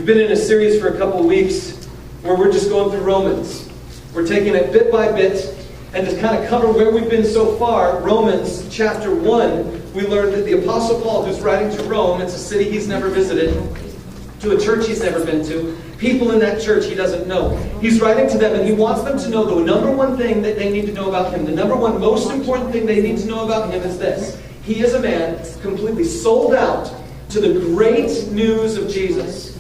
been in a series for a couple of weeks where we're just going through Romans. We're taking it bit by bit, and to kind of cover where we've been so far, Romans chapter 1, we learned that the Apostle Paul, who's writing to Rome, it's a city he's never visited, to a church he's never been to, people in that church he doesn't know. He's writing to them and he wants them to know the number one thing that they need to know about him. The number one most important thing they need to know about him is this. He is a man completely sold out to the great news of Jesus.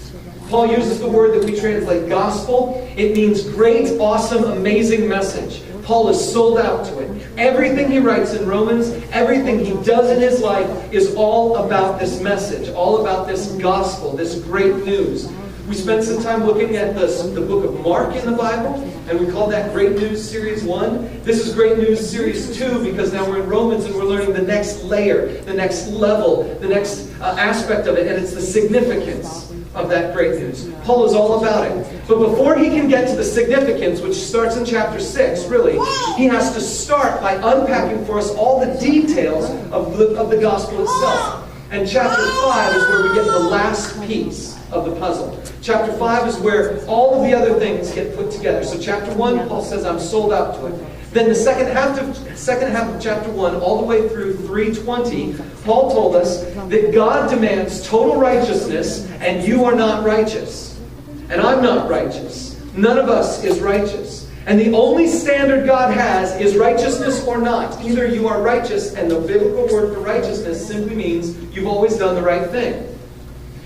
Paul uses the word that we translate gospel. It means great, awesome, amazing message. Paul is sold out to it. Everything he writes in Romans, everything he does in his life is all about this message, all about this gospel, this great news. We spent some time looking at the book of Mark in the Bible, and we called that Great News Series 1. This is Great News Series 2 because now we're in Romans and we're learning the next layer, the next level, the next aspect of it, and it's the significance of that great news. Paul is all about it. But before he can get to the significance, which starts in chapter 6, really, he has to start by unpacking for us all the details of the gospel itself. And chapter 5 is where we get the last piece of the puzzle. Chapter 5 is where all of the other things get put together. So chapter 1, Paul says, I'm sold out to it. Then the second half of chapter 1, all the way through 3:20, Paul told us that God demands total righteousness, and you are not righteous. And I'm not righteous. None of us is righteous. And the only standard God has is righteousness or not. Either you are righteous, and the biblical word for righteousness simply means you've always done the right thing.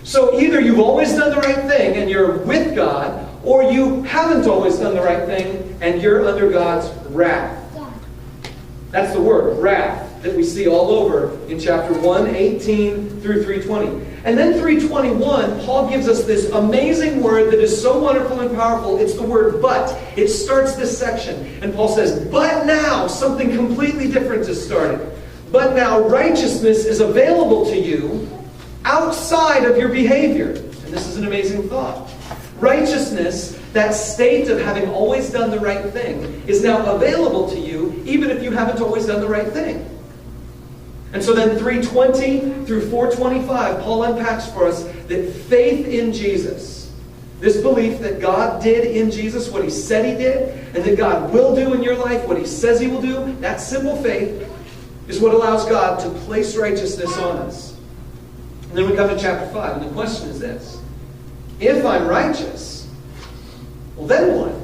So either you've always done the right thing and you're with God, or you haven't always done the right thing and you're under God's wrath. That's the word, wrath, that we see all over in chapter 1:18 through 3:20. And then 3:21, Paul gives us this amazing word that is so wonderful and powerful. It's the word but. It starts this section. And Paul says, but now something completely different has started. But now righteousness is available to you outside of your behavior. And this is an amazing thought. Righteousness, that state of having always done the right thing, is now available to you even if you haven't always done the right thing. And so then 3:20 through 4:25, Paul unpacks for us that faith in Jesus, this belief that God did in Jesus what he said he did, and that God will do in your life what he says he will do, that simple faith is what allows God to place righteousness on us. And then we come to chapter 5, and the question is this. If I'm righteous, well then what?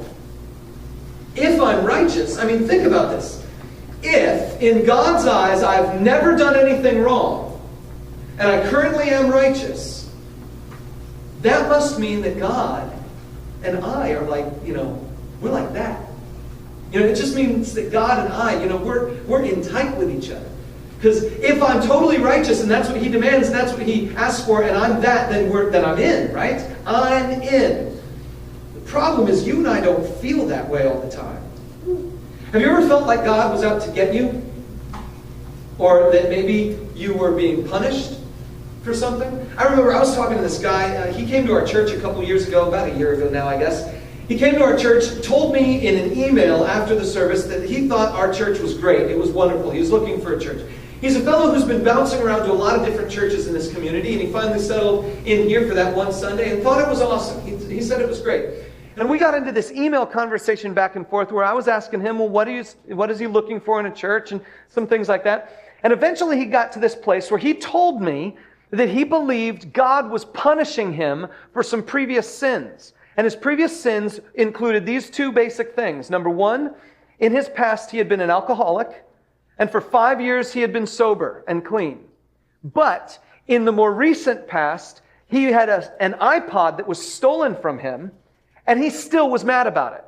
If I'm righteous, I mean, think about this. If, in God's eyes, I've never done anything wrong, and I currently am righteous, that must mean that God and I are like, we're like that. It just means that God and I, we're in tight with each other. Because if I'm totally righteous and that's what he demands and that's what he asks for and I'm that, then I'm in, right? I'm in. The problem is you and I don't feel that way all the time. Have you ever felt like God was out to get you? Or that maybe you were being punished for something? I remember I was talking to this guy. He came to our church a couple years ago, about a year ago now, I guess. He came to our church, told me in an email after the service that he thought our church was great. It was wonderful. He was looking for a church. He's a fellow who's been bouncing around to a lot of different churches in this community, and he finally settled in here for that one Sunday and thought it was awesome. He said it was great. And we got into this email conversation back and forth where I was asking him, well, what is he looking for in a church and some things like that. And eventually he got to this place where he told me that he believed God was punishing him for some previous sins. And his previous sins included these two basic things. Number one, in his past he had been an alcoholic. And for 5 years, he had been sober and clean. But in the more recent past, he had an iPod that was stolen from him, and he still was mad about it.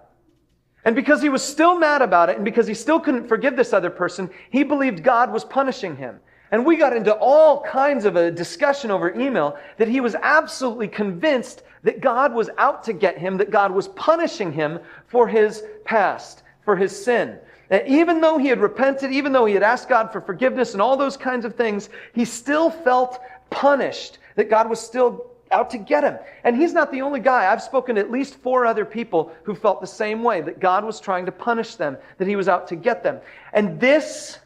And because he was still mad about it, and because he still couldn't forgive this other person, he believed God was punishing him. And we got into all kinds of a discussion over email that he was absolutely convinced that God was out to get him, that God was punishing him for his past, for his sin. And even though he had repented, even though he had asked God for forgiveness and all those kinds of things, he still felt punished, that God was still out to get him. And he's not the only guy. I've spoken to at least 4 other people who felt the same way, that God was trying to punish them, that he was out to get them. And this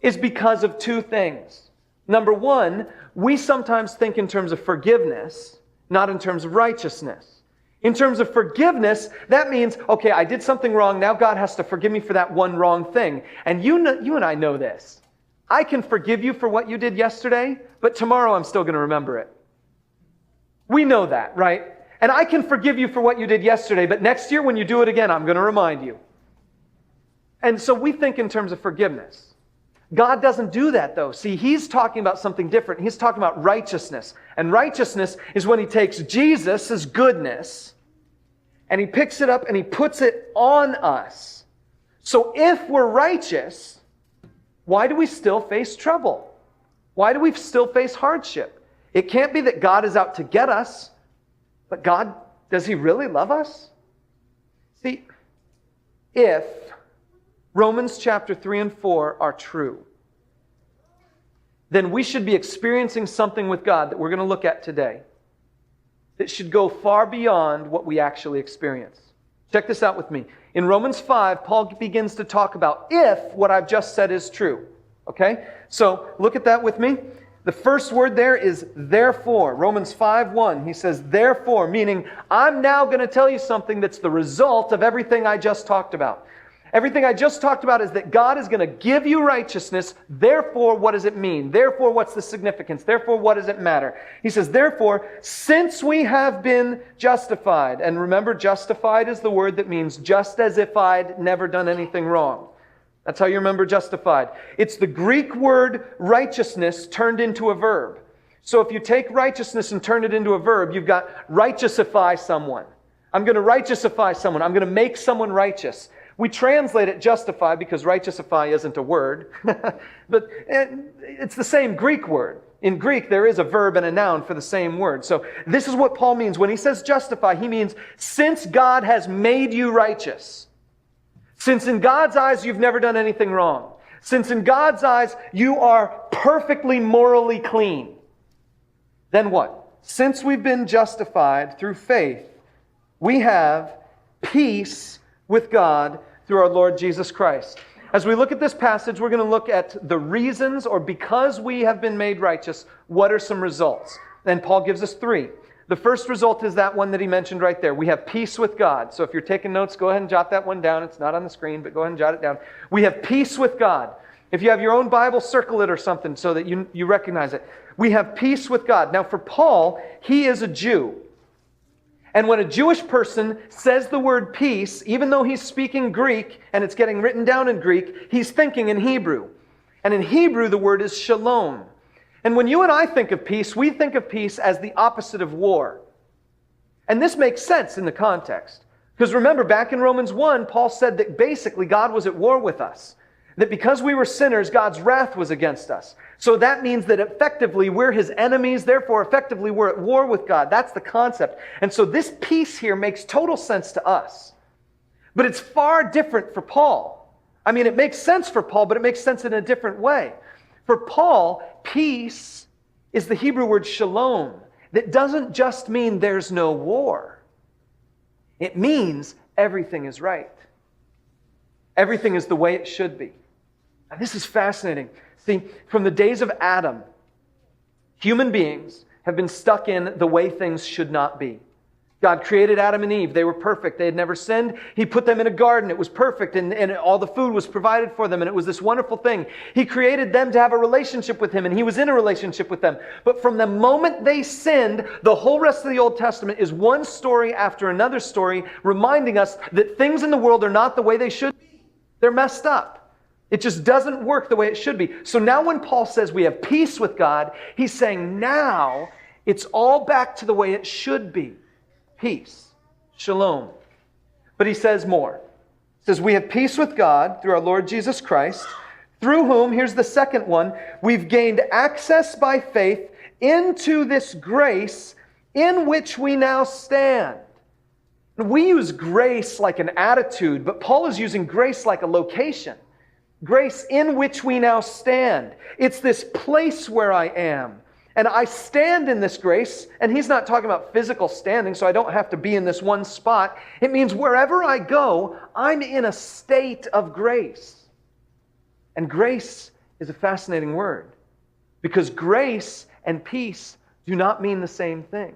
is because of 2 things. Number one, we sometimes think in terms of forgiveness not in terms of righteousness. In terms of forgiveness, that means, okay, I did something wrong, now God has to forgive me for that one wrong thing. And you and I know this. I can forgive you for what you did yesterday, but tomorrow I'm still going to remember it. We know that, right? And I can forgive you for what you did yesterday, but next year when you do it again, I'm going to remind you. And so we think in terms of forgiveness. God doesn't do that, though. See, He's talking about something different. He's talking about righteousness. And righteousness is when He takes Jesus' goodness and He picks it up and He puts it on us. So if we're righteous, why do we still face trouble? Why do we still face hardship? It can't be that God is out to get us, but God, does He really love us? See, if Romans chapter 3 and 4 are true, then we should be experiencing something with God that we're going to look at today that should go far beyond what we actually experience. Check this out with me. In Romans 5, Paul begins to talk about if what I've just said is true. Okay? So look at that with me. The first word there is therefore. Romans 5:1. He says, therefore, meaning I'm now going to tell you something that's the result of everything I just talked about. Everything I just talked about is that God is going to give you righteousness. Therefore, what does it mean? Therefore, what's the significance? Therefore, what does it matter? He says, therefore, since we have been justified. And remember, justified is the word that means just as if I'd never done anything wrong. That's how you remember justified. It's the Greek word righteousness turned into a verb. So if you take righteousness and turn it into a verb, you've got righteousify someone. I'm going to righteousify someone. I'm going to make someone righteous. We translate it justify because righteousify isn't a word, but it's the same Greek word. In Greek, there is a verb and a noun for the same word. So this is what Paul means. When he says justify, he means since God has made you righteous, since in God's eyes you've never done anything wrong, since in God's eyes you are perfectly morally clean, then what? Since we've been justified through faith, we have peace with God through our Lord Jesus Christ. As we look at this passage, we're going to look at the reasons, or because we have been made righteous, what are some results? And Paul gives us 3. The first result is that one that he mentioned right there. We have peace with God. So if you're taking notes, go ahead and jot that one down. It's not on the screen, but go ahead and jot it down. We have peace with God. If you have your own Bible, circle it or something so that you recognize it. We have peace with God. Now for Paul, he is a Jew. And when a Jewish person says the word peace, even though he's speaking Greek and it's getting written down in Greek, he's thinking in Hebrew. And in Hebrew, the word is shalom. And when you and I think of peace, we think of peace as the opposite of war. And this makes sense in the context. Because remember, back in Romans 1, Paul said that basically God was at war with us. That because we were sinners, God's wrath was against us. So that means that effectively we're His enemies, therefore effectively we're at war with God. That's the concept. And so this peace here makes total sense to us. But it's far different for Paul. I mean, it makes sense for Paul, but it makes sense in a different way. For Paul, peace is the Hebrew word shalom. That doesn't just mean there's no war. It means everything is right. Everything is the way it should be. Now, this is fascinating. See, from the days of Adam, human beings have been stuck in the way things should not be. God created Adam and Eve. They were perfect. They had never sinned. He put them in a garden. It was perfect, and all the food was provided for them, and it was this wonderful thing. He created them to have a relationship with Him, and He was in a relationship with them. But from the moment they sinned, the whole rest of the Old Testament is one story after another story, reminding us that things in the world are not the way they should be. They're messed up. It just doesn't work the way it should be. So now when Paul says we have peace with God, he's saying now it's all back to the way it should be. Peace. Shalom. But he says more. He says we have peace with God through our Lord Jesus Christ, through whom, here's the second one, we've gained access by faith into this grace in which we now stand. We use grace like an attitude, but Paul is using grace like a location. Grace in which we now stand. It's this place where I am. And I stand in this grace, and he's not talking about physical standing, so I don't have to be in this one spot. It means wherever I go, I'm in a state of grace. And grace is a fascinating word, because grace and peace do not mean the same thing.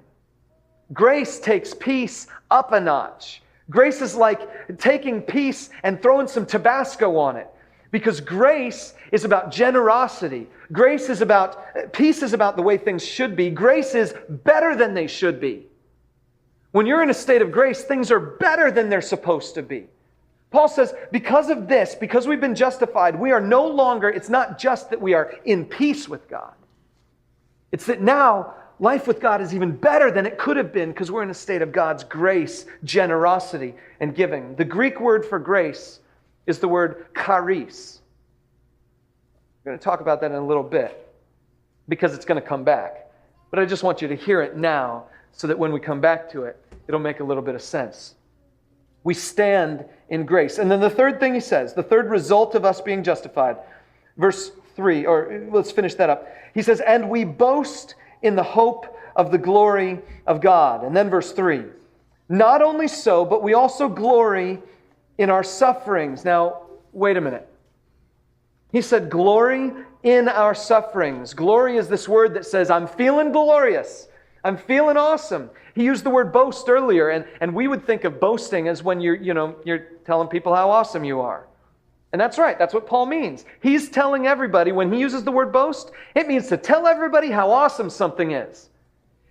Grace takes peace up a notch. Grace is like taking peace and throwing some Tabasco on it. Because grace is about generosity. Peace is about the way things should be. Grace is better than they should be. When you're in a state of grace, things are better than they're supposed to be. Paul says, because of this, because we've been justified, we are no longer, it's not just that we are in peace with God. It's that now life with God is even better than it could have been because we're in a state of God's grace, generosity, and giving. The Greek word for grace is the word charis. I'm going to talk about that in a little bit because it's going to come back. But I just want you to hear it now so that when we come back to it, it'll make a little bit of sense. We stand in grace. And then the third thing he says, the third result of us being justified, verse 3, or let's finish that up. He says, and we boast in the hope of the glory of God. And then verse 3, not only so, but we also glory in our sufferings. Now, wait a minute. He said, glory in our sufferings. Glory is this word that says, I'm feeling glorious. I'm feeling awesome. He used the word boast earlier, and we would think of boasting as when you're telling people how awesome you are. And that's right. That's what Paul means. He's telling everybody, when he uses the word boast, it means to tell everybody how awesome something is.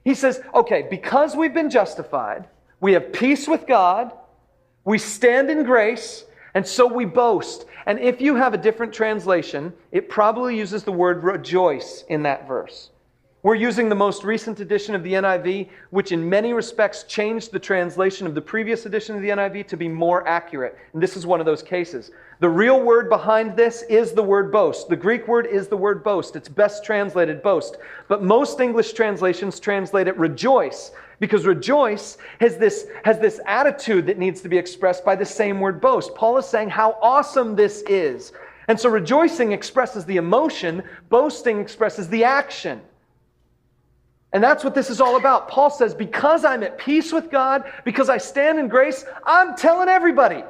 He says, okay, because we've been justified, we have peace with God, we stand in grace, and so we boast. And if you have a different translation, it probably uses the word rejoice in that verse. We're using the most recent edition of the NIV, which in many respects changed the translation of the previous edition of the NIV to be more accurate. And this is one of those cases. The real word behind this is the word boast. The Greek word is the word boast. It's best translated boast. But most English translations translate it rejoice, because rejoice has this attitude that needs to be expressed by the same word boast. Paul is saying how awesome this is. And so rejoicing expresses the emotion, boasting expresses the action. And that's what this is all about. Paul says, because I'm at peace with God, because I stand in grace, I'm telling everybody.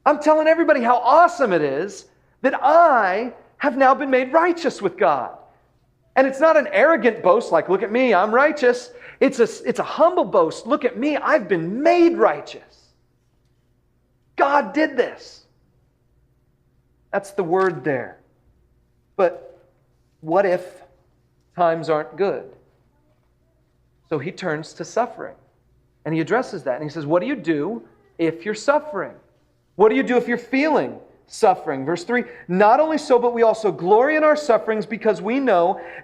I'm telling everybody how awesome it is that I have now been made righteous with God. And it's not an arrogant boast like, look at me, I'm righteous. It's a humble boast. Look at me, I've been made righteous. God did this. That's the word there. But what if times aren't good? So he turns to suffering. And he addresses that. And he says, what do you do if you're suffering? What do you do if you're feeling suffering? Verse 3, not only so, but we also glory in our sufferings because we know